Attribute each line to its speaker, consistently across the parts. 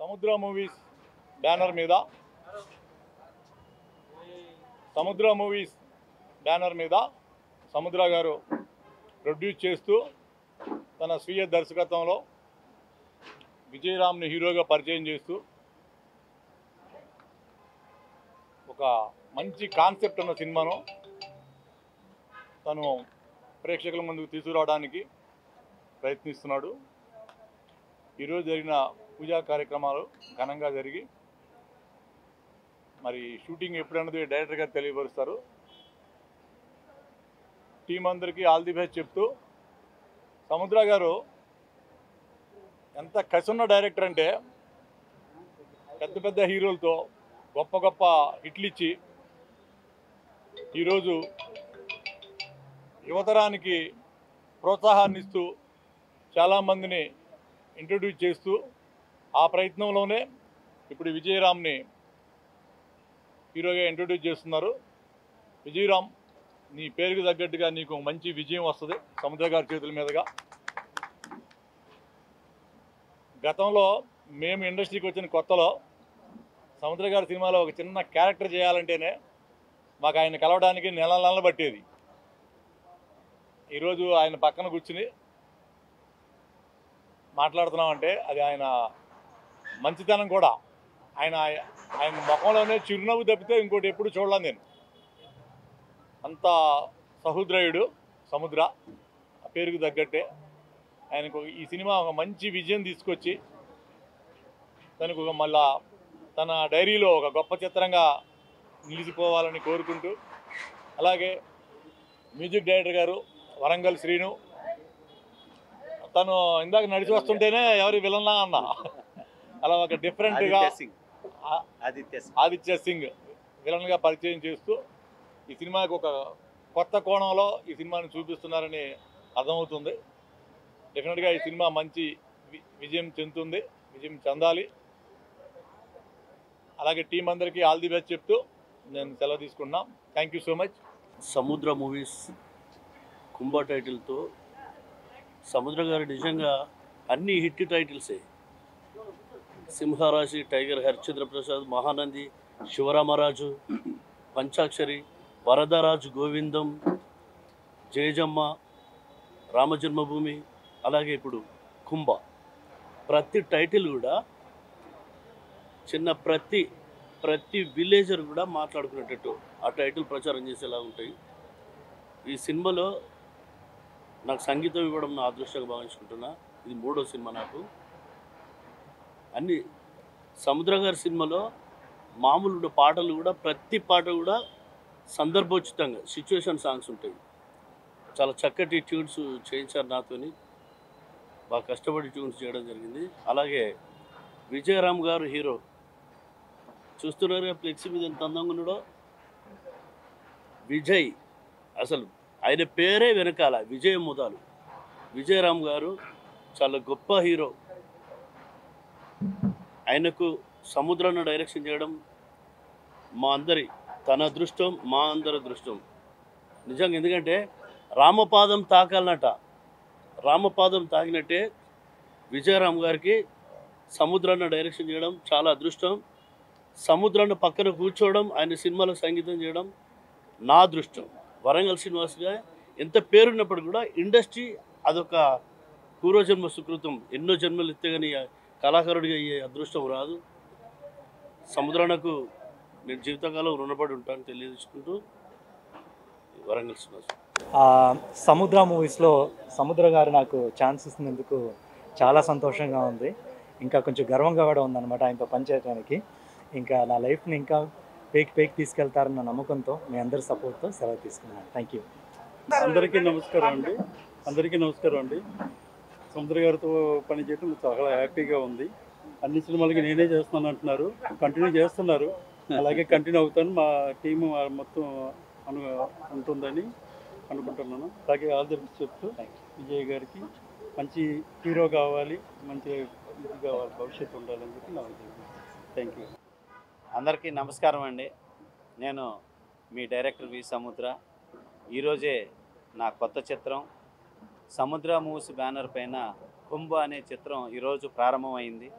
Speaker 1: సముద్ర movies banner మీద సముద్ర గారు ప్రొడ్యూస్ చేస్తూ తన స్వీయ దర్శకత్వంలో విజయరామ్ని హీరోగా పరిచయం చేస్తూ ఒక మంచి కాన్సెప్ట్ ఉన్న సినిమాను తను ప్రేక్షకుల ముందుకు తీసుకురావడానికి ప్రయత్నిస్తున్నాడు. ఈరోజు జరిగిన పూజా కార్యక్రమాలు ఘనంగా జరిగి మరి షూటింగ్ ఎప్పుడన్నది డైరెక్టర్ గారు తెలియపరుస్తారు. టీం అందరికీ ఆల్ ది బెస్ట్ చెప్తూ సముద్ర గారు ఎంత కసి ఉన్న డైరెక్టర్ అంటే పెద్ద పెద్ద హీరోలతో గొప్ప గొప్ప హిట్లు ఇచ్చి ఈరోజు యువతరానికి ప్రోత్సాహాన్ని ఇస్తూ చాలామందిని ఇంట్రడ్యూస్ చేస్తూ ఆ ప్రయత్నంలోనే ఇప్పుడు విజయరామ్ని హీరోగా ఇంట్రడ్యూస్ చేస్తున్నారు. విజయరామ్, నీ పేరుకు తగ్గట్టుగా నీకు మంచి విజయం వస్తుంది సముద్ర గారి చేతుల మీదుగా. గతంలో మేము ఇండస్ట్రీకి వచ్చిన కొత్తలో సముద్ర గారి సినిమాలో ఒక చిన్న క్యారెక్టర్ చేయాలంటేనే మాకు ఆయన కలవడానికి నెలలు పట్టేది. ఈరోజు ఆయన పక్కన కూర్చుని మాట్లాడుతున్నామంటే అది ఆయన మంచితనం కూడా. ఆయన ముఖంలోనే చిరునవ్వు తప్పితే ఇంకోటి ఎప్పుడు చూడలేను నేను. అంత సహృదయుడు సముద్ర, ఆ పేరుకు తగ్గట్టే. ఆయనకు ఈ సినిమా ఒక మంచి విజయం తీసుకొచ్చి తనకు మళ్ళా తన డైరీలో ఒక గొప్ప చిత్రంగా నిలిచిపోవాలని కోరుకుంటూ, అలాగే మ్యూజిక్ డైరెక్టర్ గారు వరంగల్ శ్రీను, తను ఇందాక నడిచి వస్తుంటేనే ఎవరి విలన్నా అన్న, అలా ఒక డిఫరెంట్గా ఆదిత్య సింగ్ విలన్గా పరిచయం చేస్తూ ఈ సినిమాకి ఒక కొత్త కోణంలో ఈ సినిమాని చూపిస్తున్నారని అర్థమవుతుంది. డెఫినెట్గా ఈ సినిమా మంచి విజయం చెందాలి. అలాగే టీం అందరికీ ఆల్ ది బెస్ట్ చెప్తూ నేను సెలవు తీసుకున్నాం. Thank you so much.
Speaker 2: సముద్ర మూవీస్ కుంభ టైటిల్తో సముద్ర గారు నిజంగా అన్ని హిట్ టైటిల్సే. సింహరాశి, టైగర్, హరిశ్చంద్ర ప్రసాద్, మహానంది, శివరామరాజు, పంచాక్షరి, వరదరాజు, గోవిందం, జయజమ్మ, రామజన్మభూమి, అలాగే ఇప్పుడు కుంభ. ప్రతి టైటిల్ కూడా చిన్న ప్రతి విలేజర్ కూడా మాట్లాడుకునేటట్టు ఆ టైటిల్ ప్రచారం చేసేలా ఉంటాయి. ఈ సినిమాలో నాకు సంగీతం ఇవ్వడం నా అదృష్టంగా భావించుకుంటున్నా. ఇది 3వ సినిమా నాకు. అన్ని సముద్ర గారి సినిమాలో మామూలు పాటలు కూడా ప్రతి పాట కూడా సందర్భోచితంగా సిచ్యువేషన్ సాంగ్స్ ఉంటాయి. చాలా చక్కటి ట్యూన్స్ చేయించారు నాతోని. బాగా కష్టపడి ట్యూన్స్ చేయడం జరిగింది. అలాగే విజయరామ్ గారు హీరో, చూస్తున్నారు ఫ్లెక్సీ మీద ఎంత అందంగా ఉన్నాడో. విజయ్, అసలు ఆయన పేరే వెనకాల విజయ ముదాలు. విజయరామ్ గారు చాలా గొప్ప హీరో. ఆయనకు సముద్రాన్ని డైరెక్షన్ చేయడం తన అదృష్టం, మా అందరి అదృష్టం నిజంగా. ఎందుకంటే రామపాదం తాకాలన్నట, రామపాదం తాకినట్టే విజయరామ్ గారికి సముద్రాన్ని డైరెక్షన్ చేయడం చాలా అదృష్టం. సముద్రాన్ని పక్కన కూర్చోవడం, ఆయన సినిమాలో సంగీతం చేయడం నా అదృష్టం. వరంగల్ శ్రీనివాస్గా ఎంత పేరున్నప్పుడు కూడా ఇండస్ట్రీ అదొక పూర్వజన్మ సుకృతం. ఎన్నో జన్మలు ఎత్తే కానీ కళాకారుడిగా అయ్యే అదృష్టం రాదు. సముద్రానికి నేను జీవితకాలం రుణపడి ఉంటాను తెలియజేసుకుంటూ వరంగల్ శ్రీనివాస్.
Speaker 3: సముద్ర మూవీస్లో సముద్ర గారు నాకు ఛాన్స్ ఇస్తున్నందుకు చాలా సంతోషంగా ఉంది. ఇంకా కొంచెం గర్వంగా కూడా ఉందన్నమాట ఆయనతో పనిచేయడానికి. ఇంకా నా లైఫ్ని ఇంకా పేకి తీసుకెళ్తారన్న నమ్మకంతో మీ అందరి సపోర్ట్తో సెలవు తీసుకున్నాను. Thank you.
Speaker 4: అందరికీ నమస్కారం అండి. సముద్ర గారితో పనిచేయడం చాలా హ్యాపీగా ఉంది. అన్ని సినిమాలకి నేనే చేస్తాను అంటున్నారు, కంటిన్యూ చేస్తున్నారు. అలాగే కంటిన్యూ అవుతాను. మా టీము మొత్తం ఉంటుందని అనుకుంటున్నాను. అలాగే ఆల్ ది బెస్ట్ చెప్తూ విజయ్ గారికి మంచి హీరో కావాలి, మంచి ఇది కావాలి, భవిష్యత్తు ఉండాలని చెప్పి నా ఉద్దేశం. Thank you.
Speaker 5: అందరికీ నమస్కారం అండి. నేను మీ డైరెక్టర్ వి సముద్ర. ఈరోజే నా కొత్త చిత్రం సముద్ర మూవీస్ బ్యానర్ పైన కుంభ అనే చిత్రం ఈరోజు ప్రారంభమైంది.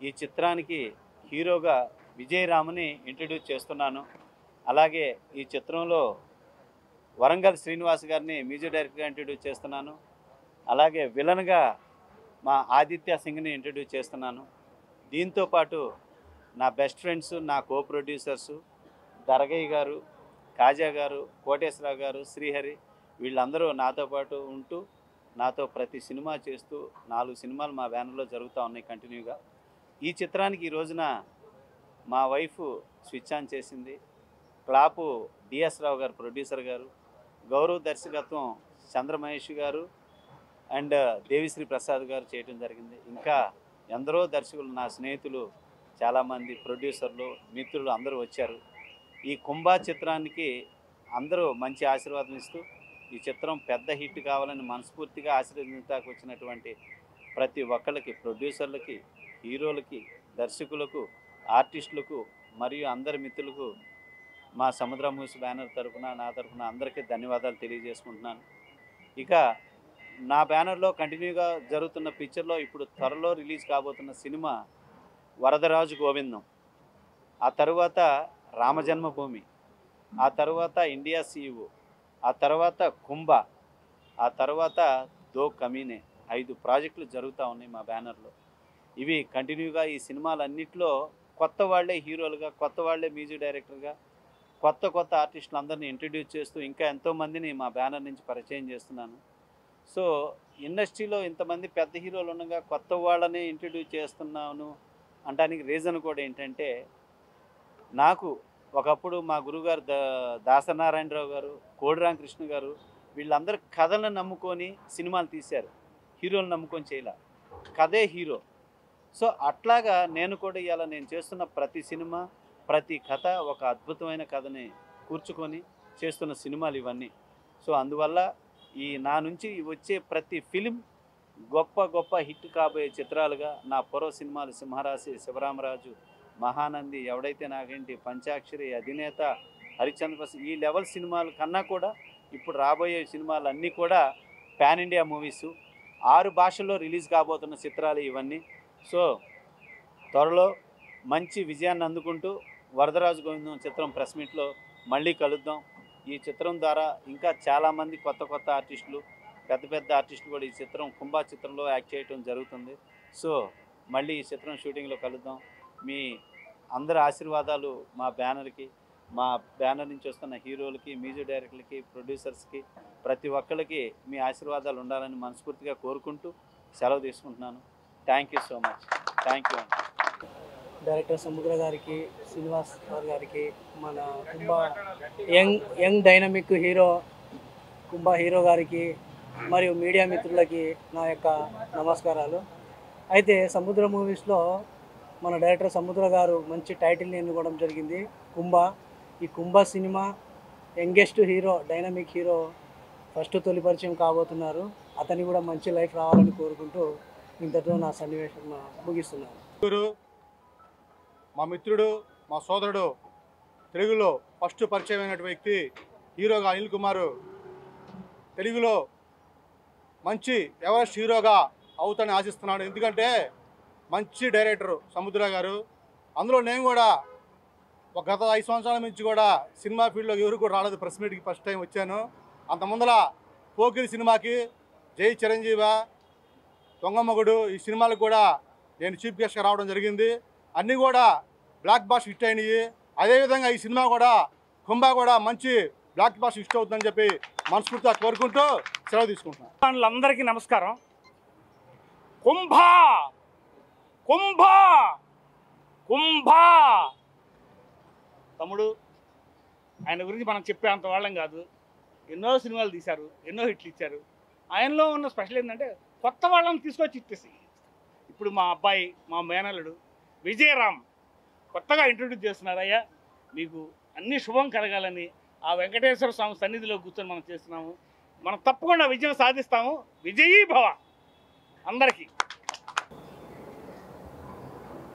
Speaker 5: ఈ చిత్రానికి హీరోగా విజయరామ్ని ఇంట్రడ్యూస్ చేస్తున్నాను. అలాగే ఈ చిత్రంలో వరంగల్ శ్రీనివాస్ గారిని మ్యూజిక్ డైరెక్టర్గా ఇంట్రడ్యూస్ చేస్తున్నాను. అలాగే విలన్గా మా ఆదిత్య సింగ్ని ఇంట్రడ్యూస్ చేస్తున్నాను. దీంతోపాటు నా బెస్ట్ ఫ్రెండ్స్, నా కో ప్రొడ్యూసర్సు దరగయ్య గారు, కాజా గారు, కోటేశ్వరరావు గారు, శ్రీహరి, వీళ్ళందరూ నాతో పాటు ఉంటూ నాతో ప్రతి సినిమా చేస్తూ 4 సినిమాలు మా బ్యానర్లో జరుగుతూ ఉన్నాయి కంటిన్యూగా. ఈ చిత్రానికి ఈ రోజున మా వైఫ్ స్విచ్ ఆన్ చేసింది. క్లాపు డిఎస్ రావు గారు ప్రొడ్యూసర్ గారు, గౌరవ దర్శకత్వం చంద్రమహేష్ గారు అండ్ దేవిశ్రీ ప్రసాద్ గారు చేయడం జరిగింది. ఇంకా ఎందరో దర్శకులు, నా స్నేహితులు, చాలామంది ప్రొడ్యూసర్లు, మిత్రులు అందరూ వచ్చారు. ఈ కుంభా చిత్రానికి అందరూ మంచి ఆశీర్వాదం ఇస్తూ ఈ చిత్రం పెద్ద హిట్ కావాలని మనస్ఫూర్తిగా ఆశీర్వదించడానికి వచ్చినటువంటి ప్రతి ఒక్కళ్ళకి, ప్రొడ్యూసర్లకి, హీరోలకి, దర్శకులకు, ఆర్టిస్టులకు మరియు అందరి మిత్రులకు మా సముద్ర మూవీస్ బ్యానర్ తరఫున, నా తరఫున అందరికీ ధన్యవాదాలు తెలియజేసుకుంటున్నాను. ఇక నా బ్యానర్లో కంటిన్యూగా జరుగుతున్న పిక్చర్లో ఇప్పుడు త్వరలో రిలీజ్ కాబోతున్న సినిమా వరదరాజు గోవిందం, ఆ తర్వాత రామజన్మభూమి, ఆ తర్వాత ఇండియా CEO, ఆ తర్వాత కుంభ, ఆ తర్వాత దో కమీనే, 5 ప్రాజెక్టులు జరుగుతూ ఉన్నాయి మా బ్యానర్లో. ఇవి కంటిన్యూగా ఈ సినిమాలన్నింటిలో కొత్త వాళ్ళే హీరోలుగా, కొత్త వాళ్ళే మ్యూజిక్ డైరెక్టర్గా, కొత్త ఆర్టిస్టులు అందరినీ ఇంట్రడ్యూస్ చేస్తూ ఇంకా ఎంతోమందిని మా బ్యానర్ నుంచి పరిచయం చేస్తున్నాను. సో ఇండస్ట్రీలో ఇంతమంది పెద్ద హీరోలు ఉండగా కొత్త వాళ్ళని ఇంట్రడ్యూస్ చేస్తున్నాను అనడానికి రీజన్ కూడా ఏంటంటే, నాకు ఒకప్పుడు మా గురుగారు దాసనారాయణరావు గారు, కోడి రామకృష్ణ గారు, వీళ్ళందరూ కథలను నమ్ముకొని సినిమాలు తీశారు, హీరోలు నమ్ముకొని చేయలే, కథే హీరో. సో అట్లాగా నేను కూడా ఇవాళ నేను చేస్తున్న ప్రతి సినిమా, ప్రతి కథ ఒక అద్భుతమైన కథని కూర్చుకొని చేస్తున్న సినిమాలు ఇవన్నీ. సో అందువల్ల ఈ నా నుంచి వచ్చే ప్రతి ఫిలిం గొప్ప హిట్ కాబోయే చిత్రాలుగా నా పూర్వ సినిమాలు సింహరాశి, శివరామరాజు, మహానంది, ఎవడైతే నాకేంటి, పంచాక్షరి, అధినేత, హరిశ్చంద్ర ప్రసాద్, ఈ లెవెల్ సినిమాల కన్నా కూడా ఇప్పుడు రాబోయే సినిమాలు అన్నీ కూడా పాన్ ఇండియా మూవీసు, 6 భాషల్లో రిలీజ్ కాబోతున్న చిత్రాలు ఇవన్నీ. సో త్వరలో మంచి విజయాన్ని అందుకుంటూ వరదరాజు గోవిందం చిత్రం ప్రెస్ మీట్లో మళ్ళీ కలుద్దాం. ఈ చిత్రం ద్వారా ఇంకా చాలామంది కొత్త ఆర్టిస్టులు, పెద్ద ఆర్టిస్టులు కూడా ఈ చిత్రం కుంభా చిత్రంలో యాక్ట్ చేయడం జరుగుతుంది. సో మళ్ళీ ఈ చిత్రం షూటింగ్లో కలుద్దాం. మీ అందరి ఆశీర్వాదాలు మా బ్యానర్కి, మా బ్యానర్ నుంచి వస్తున్న హీరోలకి, మ్యూజిక్ డైరెక్టర్లకి, ప్రొడ్యూసర్స్కి, ప్రతి ఒక్కరికి మీ ఆశీర్వాదాలు ఉండాలని మనస్ఫూర్తిగా కోరుకుంటూ సెలవు తీసుకుంటున్నాను. Thank you so much. Thank you అండి.
Speaker 6: డైరెక్టర్ సముద్ర గారికి, శ్రీనివాస్ గారికి, మన కుంభ యంగ్ డైనమిక్ కుంభ హీరో గారికి మరియు మీడియా మిత్రులకి నా యొక్క నమస్కారాలు. అయితే సముద్ర మూవీస్లో మన డైరెక్టర్ సముద్ర గారు మంచి టైటిల్ని ఎన్నుకోవడం జరిగింది, కుంభ. ఈ Kumbha cinema youngest hero, dynamic hero first తొలి పరిచయం కాబోతున్నారు. అతని కూడా మంచి లైఫ్ రావాలని కోరుకుంటూ ఇంతతో నా సన్నివేశం ముగిస్తున్నాను.
Speaker 7: మా మిత్రుడు, మా సోదరుడు, తెలుగులో ఫస్ట్ పరిచయమైనటువంటి వ్యక్తి హీరోగా అనిల్ కుమార్ తెలుగులో మంచి ఎవరెస్ట్ హీరోగా అవుతానని ఆశిస్తున్నాడు. ఎందుకంటే మంచి డైరెక్టరు సముద్ర గారు. అందులో నేను కూడా ఒక గత 5 సంవత్సరాల నుంచి కూడా సినిమా ఫీల్డ్లో ఎవరు కూడా రాలేదు. ప్రెస్ మీట్కి ఫస్ట్ టైం వచ్చాను. అంత ముందర పోకిరి సినిమాకి, జై చిరంజీవ, దొంగమొగుడు, ఈ సినిమాలకు కూడా నేను చీఫ్ గెస్ట్గా రావడం జరిగింది. అన్నీ కూడా బ్లాక్ బాస్ హిట్ అయినాయి. అదేవిధంగా ఈ సినిమా కూడా కుంభ కూడా మంచి బ్లాక్ బాస్ హిట్ అవుతుందని చెప్పి మనస్ఫూర్తిగా కోరుకుంటూ సెలవు తీసుకుంటున్నాను.
Speaker 8: వాళ్ళందరికీ నమస్కారం. కుంభ కుంభ కుంభ తమ్ముడు, ఆయన గురించి మనం చెప్పే అంత వాళ్ళం కాదు. ఎన్నో సినిమాలు తీశారు, ఎన్నో హిట్లు ఇచ్చారు. ఆయనలో ఉన్న స్పెషల్ ఏంటంటే కొత్త వాళ్ళని తీసుకొచ్చి ఇచ్చేసి, ఇప్పుడు మా అబ్బాయి, మా మేనల్లుడు విజయరామ్ కొత్తగా ఇంట్రొడ్యూస్ చేస్తున్నారు. అయ్యా మీకు అన్ని శుభం కలగాలని ఆ వెంకటేశ్వర స్వామి సన్నిధిలో కూర్చొని మనం చేస్తున్నాము. మనం తప్పకుండా విజయం సాధిస్తాము. విజయీ భవ అందరికీ.